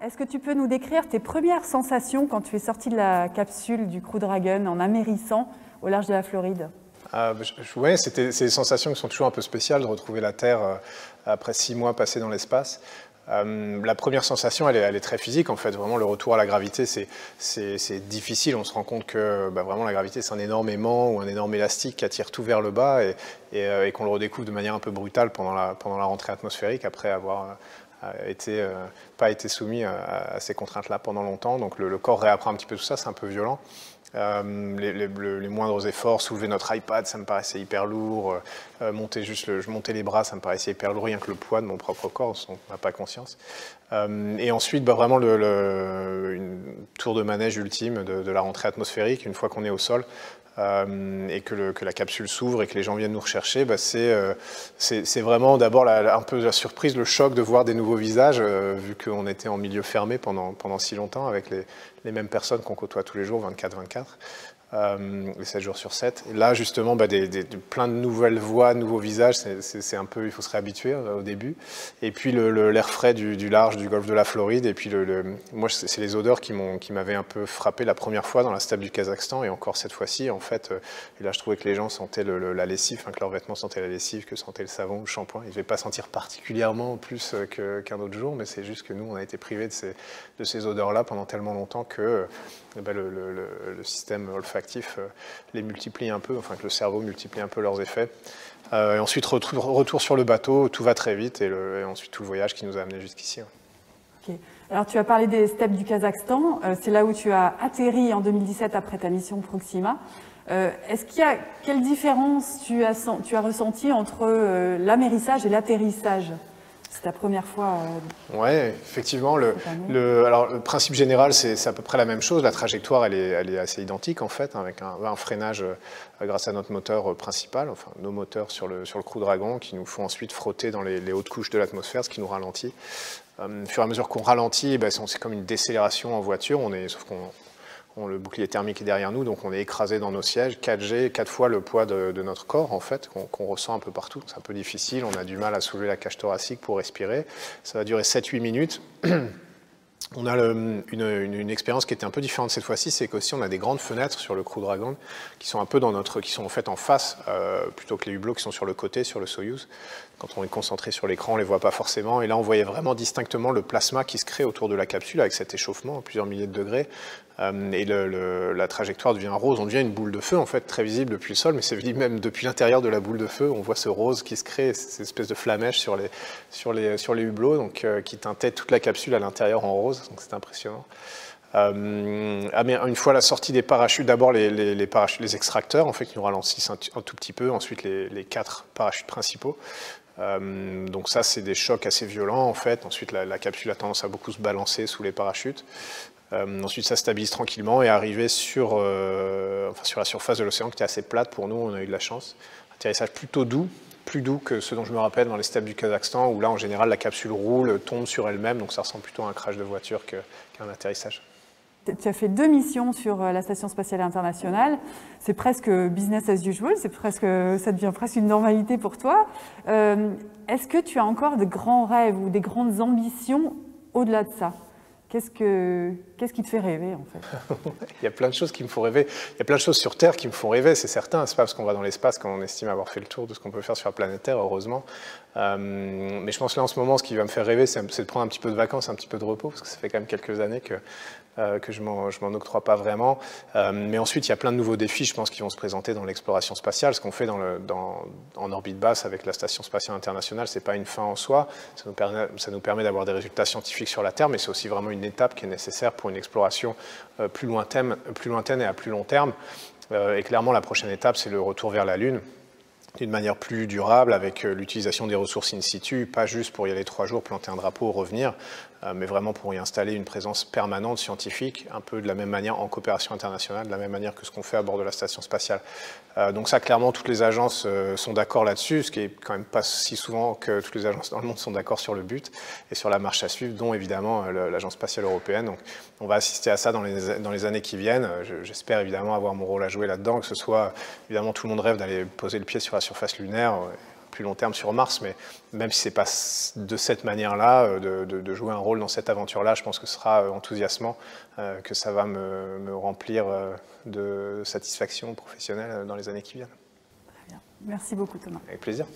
est-ce que tu peux nous décrire tes premières sensations quand tu es sorti de la capsule du Crew Dragon en amérissant au large de la Floride? Oui, c'est des sensations qui sont toujours un peu spéciales de retrouver la Terre après 6 mois passés dans l'espace. La première sensation, elle est très physique en fait. Vraiment, le retour à la gravité, c'est difficile. On se rend compte que vraiment la gravité, c'est un énorme aimant ou un énorme élastique qui attire tout vers le bas et qu'on le redécouvre de manière un peu brutale pendant la rentrée atmosphérique après avoir pas été soumis à ces contraintes-là pendant longtemps. Donc le corps réapprend un petit peu tout ça, c'est un peu violent. Les moindres efforts, soulever notre iPad, ça me paraissait hyper lourd. Monter les bras, ça me paraissait hyper lourd, rien que le poids de mon propre corps, on n'a pas conscience. Et ensuite, vraiment une tour de manège ultime de la rentrée atmosphérique, une fois qu'on est au sol. Et que la capsule s'ouvre et que les gens viennent nous rechercher, c'est vraiment d'abord un peu la surprise, le choc de voir des nouveaux visages, vu qu'on était en milieu fermé pendant si longtemps avec les mêmes personnes qu'on côtoie tous les jours, 24/24. 7 jours sur 7. Et là, justement, plein de nouvelles voix, de nouveaux visages, c'est un peu, il faut se réhabituer au début. Et puis l'air frais du large, du golfe de la Floride. Et puis moi, c'est les odeurs qui m'avaient un peu frappé la première fois dans la steppe du Kazakhstan. Et encore cette fois-ci, en fait, et là, je trouvais que les gens sentaient la lessive, que leurs vêtements sentaient la lessive, que sentait le savon, le shampoing. Ils ne devaient pas sentir particulièrement plus qu'un autre jour, mais c'est juste que nous, on a été privés de ces odeurs-là pendant tellement longtemps que le système olfactif les multiplie un peu, enfin que le cerveau multiplie un peu leurs effets. Et ensuite, retour sur le bateau, tout va très vite, et ensuite tout le voyage qui nous a amenés jusqu'ici. Okay. Alors tu as parlé des steppes du Kazakhstan, c'est là où tu as atterri en 2017 après ta mission Proxima. Quelle différence tu as ressenti entre l'amérissage et l'atterrissage? C'est ta première fois Oui, effectivement. Alors, le principe général, c'est à peu près la même chose. La trajectoire, elle est assez identique, en fait, avec un freinage grâce à notre moteur principal, enfin nos moteurs sur le Crew Dragon, qui nous font ensuite frotter dans les hautes couches de l'atmosphère, ce qui nous ralentit. Au fur et à mesure qu'on ralentit, c'est comme une décélération en voiture, sauf qu'on le bouclier thermique est derrière nous, donc on est écrasé dans nos sièges, 4 fois le poids de notre corps, en fait, qu'on ressent un peu partout. C'est un peu difficile, on a du mal à soulever la cage thoracique pour respirer. Ça va durer 7-8 minutes. On a une expérience qui était un peu différente cette fois-ci, c'est qu'aussi on a des grandes fenêtres sur le Crew Dragon qui sont un peu qui sont en fait en face, plutôt que les hublots qui sont sur le côté, sur le Soyouz. Quand on est concentré sur l'écran, on ne les voit pas forcément. Et là, on voyait vraiment distinctement le plasma qui se crée autour de la capsule avec cet échauffement à plusieurs milliers de degrés. Et la trajectoire devient rose. On devient une boule de feu, en fait, très visible depuis le sol, mais c'est visible même depuis l'intérieur de la boule de feu. On voit ce rose qui se crée, cette espèce de flamèche sur les hublots, donc, qui teintait toute la capsule à l'intérieur en rose. Donc c'est impressionnant. Mais une fois la sortie des parachutes, d'abord les extracteurs, en fait, qui nous ralentissent un tout petit peu, ensuite les 4 parachutes principaux. Donc ça, c'est des chocs assez violents, en fait. Ensuite, la capsule a tendance à beaucoup se balancer sous les parachutes. Ensuite, ça stabilise tranquillement et arrivé sur la surface de l'océan qui était assez plate pour nous, on a eu de la chance. Atterrissage plutôt doux, plus doux que ce dont je me rappelle dans les steppes du Kazakhstan, où là, en général, la capsule roule, tombe sur elle-même, donc ça ressemble plutôt à un crash de voiture qu'un atterrissage. Tu as fait 2 missions sur la Station spatiale internationale. C'est presque business as usual, ça devient presque une normalité pour toi. Est-ce que tu as encore de grands rêves ou des grandes ambitions au-delà de ça? Qu'est-ce qui te fait rêver, en fait? Il y a plein de choses qui me font rêver. Il y a plein de choses sur Terre qui me font rêver, c'est certain. C'est pas parce qu'on va dans l'espace qu'on estime avoir fait le tour de ce qu'on peut faire sur la planète Terre, heureusement. Mais je pense que là, en ce moment, ce qui va me faire rêver, c'est de prendre un petit peu de vacances, un petit peu de repos, parce que ça fait quand même quelques années que je m'en octroie pas vraiment. Mais ensuite, il y a plein de nouveaux défis, je pense, qui vont se présenter dans l'exploration spatiale. Ce qu'on fait en orbite basse avec la Station spatiale internationale, c'est pas une fin en soi. Ça nous permet d'avoir des résultats scientifiques sur la Terre, mais c'est aussi vraiment une étape qui est nécessaire pour une exploration plus lointaine et à plus long terme. Et clairement, la prochaine étape, c'est le retour vers la Lune, d'une manière plus durable, avec l'utilisation des ressources in situ, pas juste pour y aller 3 jours, planter un drapeau, revenir, mais vraiment pour y installer une présence permanente scientifique, un peu de la même manière en coopération internationale, de la même manière que ce qu'on fait à bord de la station spatiale. Donc ça, clairement, toutes les agences sont d'accord là-dessus, ce qui est quand même pas si souvent que toutes les agences dans le monde sont d'accord sur le but et sur la marche à suivre, dont évidemment l'Agence spatiale européenne. Donc on va assister à ça dans les années qui viennent. J'espère évidemment avoir mon rôle à jouer là-dedans, que ce soit, évidemment, tout le monde rêve d'aller poser le pied sur la surface lunaire. plus long terme sur Mars, mais même si ce n'est pas de cette manière-là, de jouer un rôle dans cette aventure-là, je pense que ce sera enthousiasmant, que ça va me remplir de satisfaction professionnelle dans les années qui viennent. Très bien. Merci beaucoup Thomas. Avec plaisir.